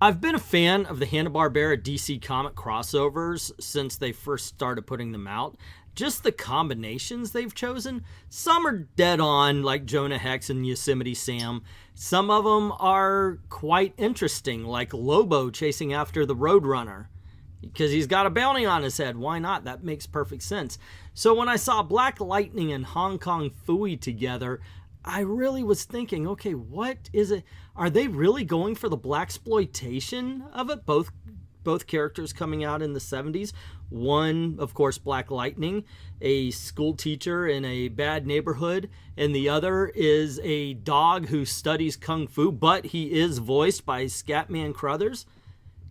I've been a fan of the Hanna-Barbera DC comic crossovers since they first started putting them out. Just the combinations they've chosen. Some are dead on, like Jonah Hex and Yosemite Sam. Some of them are quite interesting, like Lobo chasing after the Roadrunner, because he's got a bounty on his head. Why not? That makes perfect sense. So when I saw Black Lightning and Hong Kong Phooey together, I really was thinking, okay, what is it? Are they really going for the blaxploitation of it? Both characters coming out in the 70s. One, of course, Black Lightning, a school teacher in a bad neighborhood, and the other is a dog who studies kung fu, but he is voiced by Scatman Crothers.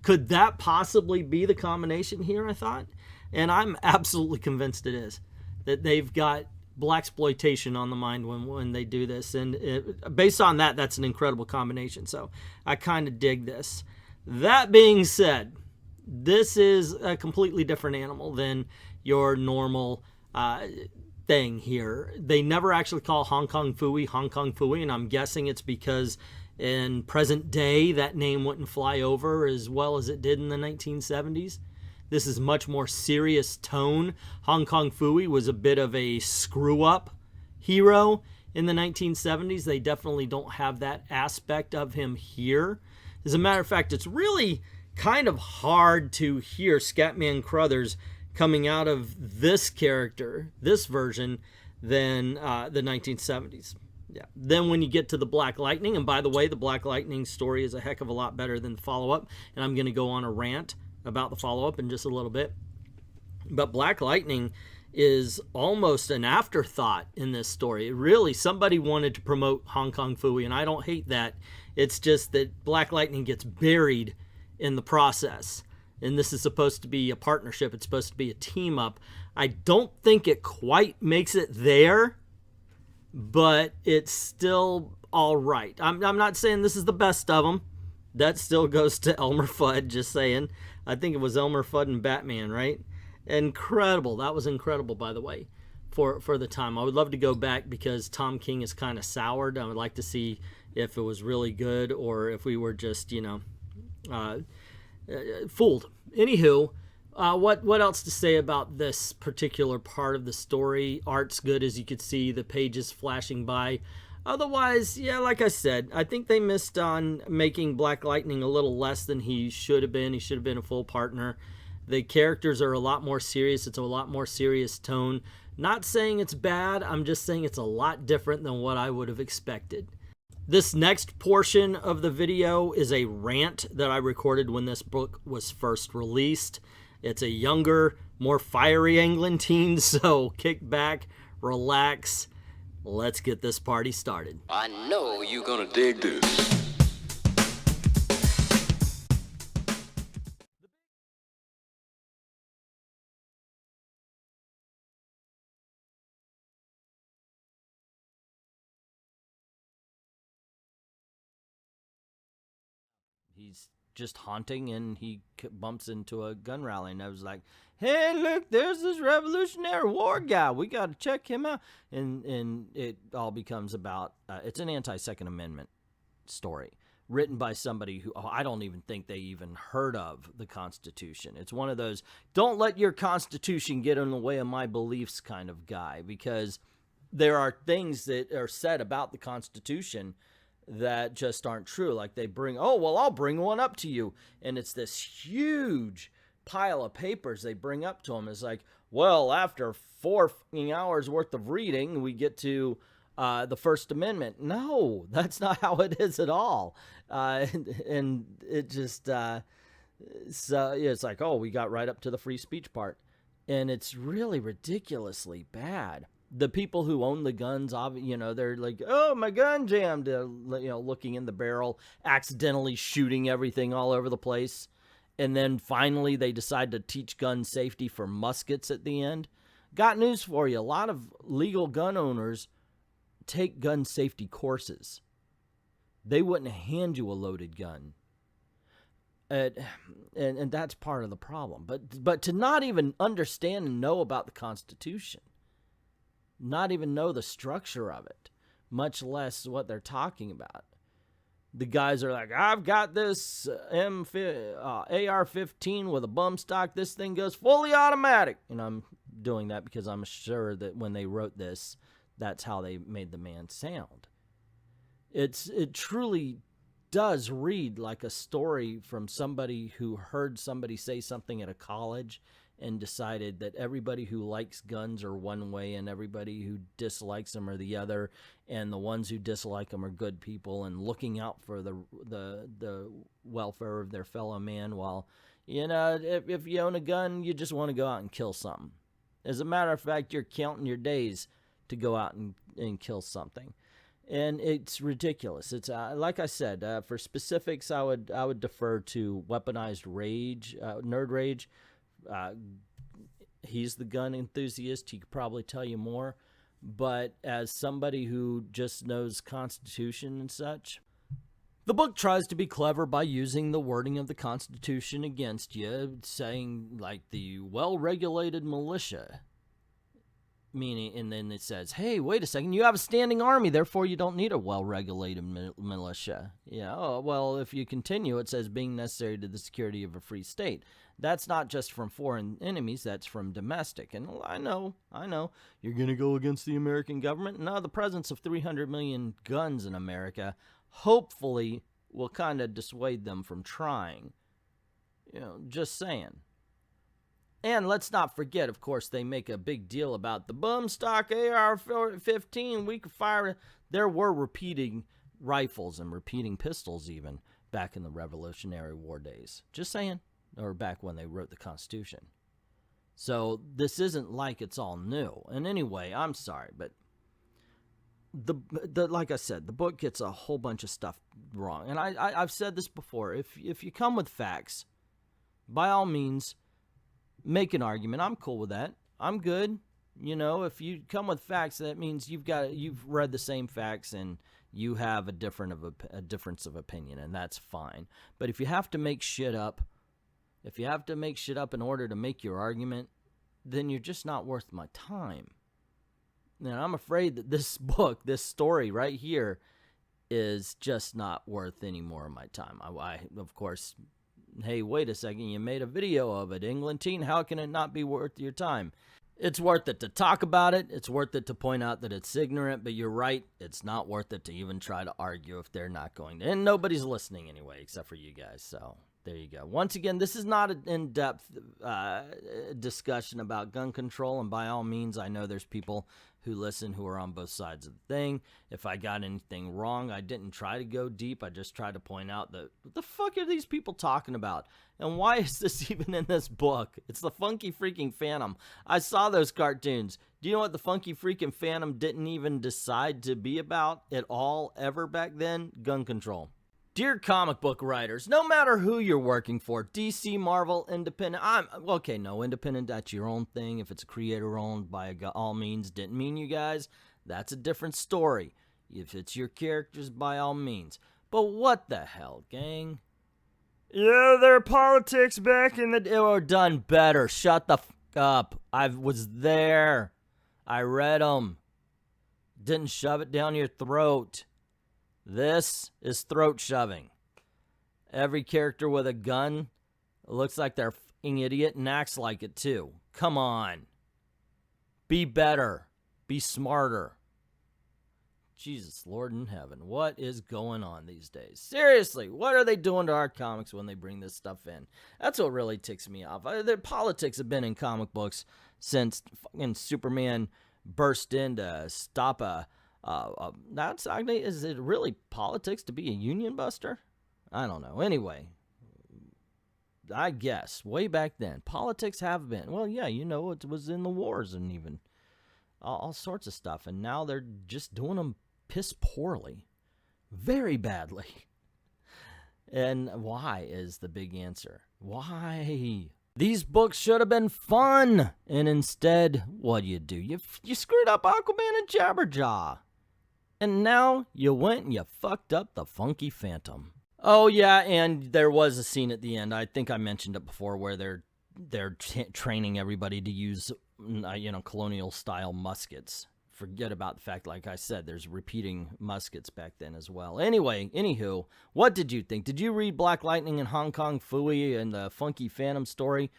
Could that possibly be the combination here, I thought? And I'm absolutely convinced it is. That they've got blaxploitation on the mind when they do this. And based on that, that's an incredible combination. So I kind of dig this. That being said, this is a completely different animal than your normal thing here. They never actually call Hong Kong Phooey, and I'm guessing it's because in present day that name wouldn't fly over as well as it did in the 1970s. This is much more serious tone. Hong Kong Phooey was a bit of a screw-up hero in the 1970s. They definitely don't have that aspect of him here. As a matter of fact, it's really kind of hard to hear Scatman Crothers coming out of this character, this version, than the 1970s. Yeah. Then when you get to the Black Lightning, and by the way, the Black Lightning story is a heck of a lot better than the follow-up, and I'm going to go on a rant about the follow-up in just a little bit. But Black Lightning is almost an afterthought in this story. Really, somebody wanted to promote Hong Kong Phooey, and I don't hate that. It's just that Black Lightning gets buried in the process. And this is supposed to be a partnership. It's supposed to be a team-up. I don't think it quite makes it there, but it's still all right. I'm not saying this is the best of them. That still goes to Elmer Fudd, just saying. I think it was Elmer Fudd and Batman, right? Incredible. That was incredible, by the way, for the time. I would love to go back because Tom King is kind of soured. I would like to see if it was really good or if we were just, fooled. Anywho, what else to say about this particular part of the story? Art's good, as you could see, the pages flashing by. Otherwise, yeah, like I said, I think they missed on making Black Lightning a little less than he should have been. He should have been a full partner. The characters are a lot more serious. It's a lot more serious tone. Not saying it's bad. I'm just saying it's a lot different than what I would have expected. This next portion of the video is a rant that I recorded when this book was first released. It's a younger, more fiery England teen, so kick back, relax. Let's get this party started. I know you're gonna dig this. He's just haunting and he bumps into a gun rally, and I was like, hey, look, there's this Revolutionary War guy. We got to check him out. And it all becomes about, it's an anti-Second Amendment story written by somebody who, I don't even think they even heard of the Constitution. It's one of those, don't let your Constitution get in the way of my beliefs kind of guy, because there are things that are said about the Constitution that just aren't true. Like they bring, oh, well, I'll bring one up to you. And it's this huge pile of papers they bring up to him. It's like, well, after 4 hours worth of reading, we get to the First Amendment. No, that's not how it is at all. And it just, so it's like, oh, we got right up to the free speech part. And it's really ridiculously bad. The people who own the guns, they're like, oh, my gun jammed, looking in the barrel, accidentally shooting everything all over the place. And then finally they decide to teach gun safety for muskets at the end. Got news for you. A lot of legal gun owners take gun safety courses. They wouldn't hand you a loaded gun. And that's part of the problem. But to not even understand and know about the Constitution, not even know the structure of it, much less what they're talking about, The guys are like, I've got this AR-15 with a bum stock. This thing goes fully automatic. And I'm doing that because I'm sure that when they wrote this, that's how they made the man sound. It truly does read like a story from somebody who heard somebody say something at a college and decided that everybody who likes guns are one way and everybody who dislikes them are the other, and the ones who dislike them are good people and looking out for the welfare of their fellow man, while, you know, if you own a gun, you just want to go out and kill something. As a matter of fact, you're counting your days to go out and kill something. And it's ridiculous. It's like I said, for specifics, I would defer to Weaponized Rage, Nerd Rage. He's the gun enthusiast. He could probably tell you more. But as somebody who just knows Constitution and such, the book tries to be clever by using the wording of the Constitution against you, saying like the well-regulated militia. Meaning, and then it says, hey, wait a second, you have a standing army, therefore you don't need a well-regulated militia. Yeah, oh, well, if you continue, it says being necessary to the security of a free state. That's not just from foreign enemies, that's from domestic. And I know, you're going to go against the American government. No, the presence of 300 million guns in America hopefully will kind of dissuade them from trying. You know, just saying. And let's not forget, of course, they make a big deal about the bum stock AR-15. We could fire. There were repeating rifles and repeating pistols even back in the Revolutionary War days. Just saying. Or back when they wrote the Constitution. So this isn't like it's all new. And anyway, I'm sorry, but the like I said, the book gets a whole bunch of stuff wrong. And I've said this before. If you come with facts, by all means, make an argument. I'm cool with that. I'm good. You know, if you come with facts, that means you've read the same facts and you have a difference of opinion, and that's fine. But if you have to make shit up, in order to make your argument, then you're just not worth my time. And I'm afraid that this book, this story right here, is just not worth any more of my time. I of course, hey, wait a second, you made a video of it, England teen, how can it not be worth your time? It's worth it to talk about it, it's worth it to point out that it's ignorant, but you're right, it's not worth it to even try to argue if they're not going to. And nobody's listening anyway, except for you guys, so there you go. Once again, this is not an in-depth discussion about gun control, and by all means, I know there's people who listen who are on both sides of the thing. If I got anything wrong, I didn't try to go deep. I just tried to point out that what the fuck are these people talking about? And why is this even in this book? It's the Funky Freaking Phantom. I saw those cartoons. Do you know what the Funky Freaking Phantom didn't even decide to be about at all ever back then? Gun control. Dear comic book writers, no matter who you're working for, DC, Marvel, independent, independent, that's your own thing. If it's a creator owned, by all means, didn't mean you guys, that's a different story. If it's your characters, by all means. But what the hell, gang? Yeah, their politics back in the day were done better. Shut the f up. I was there. I read them. Didn't shove it down your throat. This is throat shoving. Every character with a gun looks like they're a f***ing idiot and acts like it too. Come on. Be better. Be smarter. Jesus, Lord in heaven. What is going on these days? Seriously, what are they doing to our comics when they bring this stuff in? That's what really ticks me off. The politics have been in comic books since fucking Superman burst in to stop is it really politics to be a union buster? I don't know. Anyway, I guess way back then, politics have been. Well, yeah, you know, it was in the wars and even all sorts of stuff. And now they're just doing them piss poorly. Very badly. And why is the big answer. Why? These books should have been fun. And instead, what do? You screwed up Aquaman and Jabberjaw. And now you went and you fucked up the Funky Phantom. Oh yeah, and there was a scene at the end. I think I mentioned it before, where they're training everybody to use, colonial style muskets forget about the fact, like I said, there's repeating muskets back then as well. Anyway, anywho, what did you think? Did you read Black Lightning and Hong Kong Phooey and the Funky Phantom story?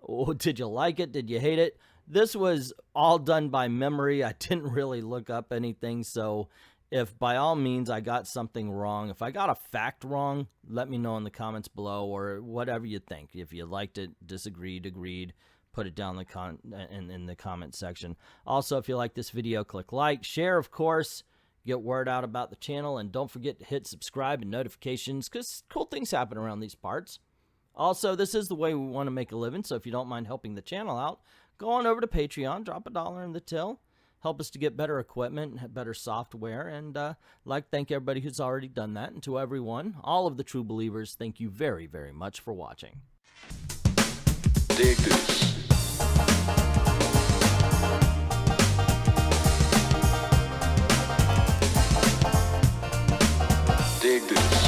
Oh, did you like it? Did you hate it? This was all done by memory. I didn't really look up anything, so if by all means I got something wrong, if I got a fact wrong, let me know in the comments below, or whatever you think. If you liked it, disagreed, agreed, put it down in the comment section. Also, if you like this video, click like, share, of course, get word out about the channel, and don't forget to hit subscribe and notifications, because cool things happen around these parts. Also, this is the way we want to make a living, so if you don't mind helping the channel out, go on over to Patreon, drop $1 in the till, help us to get better equipment, better software, and thank everybody who's already done that, and to everyone, all of the true believers, thank you very, very much for watching. Dig this. Dig this.